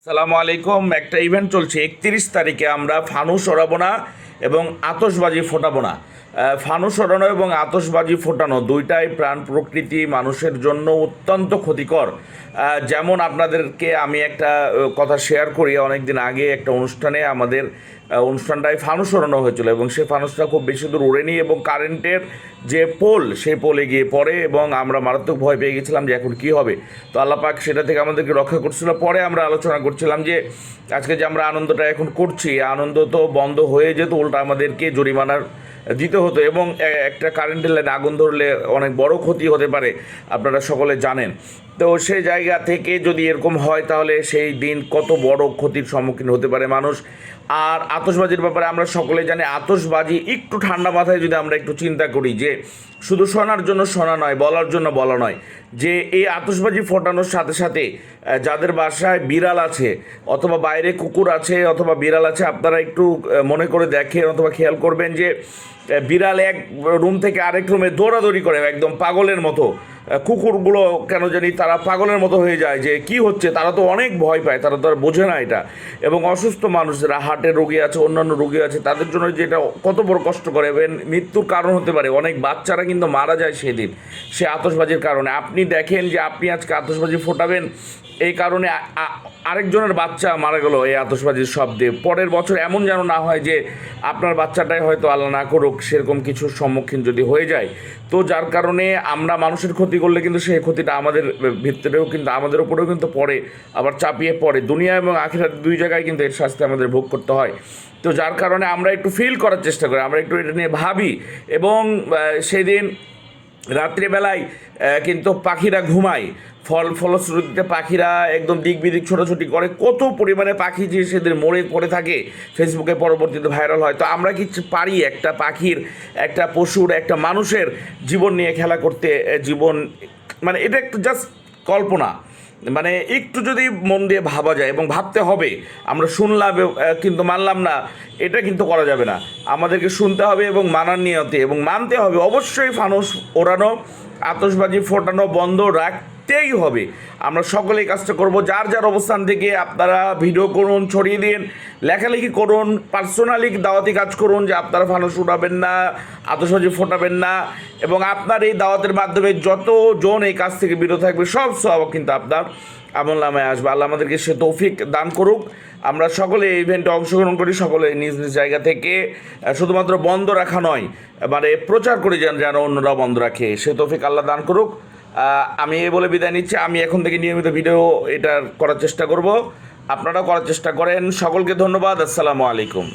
সালামু আলাইকুম। একটা ইভেন্ট চলছে 31 তারিখে। আমরা ফানুস ওড়াবো না এবং আতশবাজি ফোটাবো না। ফানুস ওড়ানো এবং আতশবাজি ফোটানো দুইটাই প্রাণ প্রকৃতি মানুষের জন্য অত্যন্ত ক্ষতিকর। যেমন আপনাদেরকে আমি একটা কথা শেয়ার করি, অনেক দিন আগে একটা অনুষ্ঠানে আমাদের অনুষ্ঠানটায় ফানুস ওড়ানো হয়েছিল এবং সেই ফানুসটা খুব বেশি দূর ওড়েনি এবং কারেন্টের যে পোল সেই পোলে গিয়ে পড়ে এবং আমরা মারাত্মক ভয় পেয়ে গেছিলাম যে এখন কী হবে। তো আল্লাহ পাক সেটা থেকে আমাদেরকে রক্ষা করছিল। পরে আমরা আলোচনা করছিলাম যে আজকে যে আমরা আনন্দটা এখন করছি, আনন্দ তো বন্ধ হয়ে যেত, উল্টা আমাদেরকে জরিমানার দিতে হতো এবং একটা কারেন্টের লাইনে আগুন ধরলে অনেক বড় ক্ষতি হতে পারে, আপনারা সকলে জানেন। তো সেই জায়গা থেকে যদি এরকম হয় তাহলে সেই দিন কত বড় ক্ষতির সম্মুখীন হতে পারে মানুষ। আর আতশবাজির ব্যাপারে আমরা সকলে জানি, আতশবাজি একটু ঠান্ডা মাথায় যদি আমরা একটু চিন্তা করি যে শুধু শোনার জন্য শোনা নয়, বলার জন্য বলা নয়, যে এই আতশবাজি ফোটানোর সাথে সাথে যাদের বাসায় বিড়াল আছে অথবা বাইরে কুকুর আছে অথবা বিড়াল আছে, আপনারা একটু মনে করে দেখেন অথবা খেয়াল করবেন যে বিড়াল এক রুম থেকে আরেক রুমে দৌড়াদৌড়ি করে একদম পাগলের মতো। কুকুরগুলো কেন জানি তারা পাগলের মতো হয়ে যায় যে কি হচ্ছে, তারা তো অনেক ভয় পায়, তারা তো আর বোঝে না এটা। এবং অসুস্থ মানুষরা, হার্টের রোগী আছে, অন্যান্য রোগী আছে, তাদের জন্য যে এটা কত বড় কষ্ট করে এবং মৃত্যুর কারণ হতে পারে। অনেক বাচ্চারা কিন্তু মারা যায় সেদিন সে আতশবাজির কারণে। আপনি দেখেন যে আপনি আজকে আতশবাজি ফোটাবেন, এই কারণে আরেকজনের বাচ্চা মারা গেল এই আতশবাজির শব্দে। পরের বছর এমন যেন না হয় যে আপনার বাচ্চাটাই হয়তো আল্লাহ না করুক সেরকম কিছুর সম্মুখীন যদি হয়ে যায়। তো যার কারণে আমরা মানুষের ক্ষতি করলে কিন্তু সেই ক্ষতিটা আমাদের ভিতরেও কিন্তু আমাদের উপরেও কিন্তু পড়ে, আবার চাপিয়ে পড়ে। দুনিয়া এবং আখিরাত দুই জায়গায় কিন্তু এর শাস্তি আমাদের ভোগ করতে হয়। তো যার কারণে আমরা একটু ফিল করার চেষ্টা করি, আমরা একটু এটা নিয়ে ভাবি। এবং সেদিন রাত্রিবেলায় কিন্তু পাখিরা ঘুমায়, ফলশ্রুতিতে পাখিরা একদম দিক বিদিক ছোটাছুটি করে, কত পরিমাণে পাখি যে সেদিন মরে পড়ে থাকে, ফেসবুকে পরবর্তীতে ভাইরাল হয়। তো আমরা কি পারি একটা পাখির, একটা পশুর, একটা মানুষের জীবন নিয়ে খেলা করতে? জীবন মানে এটা একটু জাস্ট কল্পনা, মানে একটু যদি মন দিয়ে ভাবা যায় এবং ভাবতে হবে। আমরা শুনলাম কিন্তু মানলাম না, এটা কিন্তু করা যাবে না। আমাদেরকে শুনতে হবে এবং মানার নিয়তে এবং মানতে হবে। অবশ্যই ফানুস ওড়ানো, আতশবাজি ফোটানো বন্ধ রাখতেই হবে। আমরা সকলেই কাজটা করব। যার যার অবস্থান থেকে আপনারা ভিডিও করুন, ছড়িয়ে দিন, লেখালেখি করুন, পার্সোনালি দাওয়াতি কাজ করুন যে আপনারা ফানুস উড়াবেন না, আতশবাজি ফোটাবেন না। এবং আপনার এই দাওয়াতের মাধ্যমে যতজন এই কাজ থেকে বিরত থাকবে সব সব কিন্তু আপনার আমল নামায় আসবে। আল্লাহ আমাদেরকে সে তৌফিক দান করুক। আমরা সকলে এই ইভেন্টে অংশগ্রহণ করি, সকলে নিজ নিজ জায়গা থেকে। শুধুমাত্র বন্ধ রাখা নয়, মানে প্রচার করে যেন অন্যরা বন্ধ রাখে, সে তৌফিক আল্লাহ দান করুক। আমি এই বলে বিদায় নিচ্ছি। আমি এখন থেকে নিয়মিত ভিডিও এটা করার চেষ্টা করব, আপনারাও করার চেষ্টা করেন। সকলকে ধন্যবাদ। আসসালামু আলাইকুম।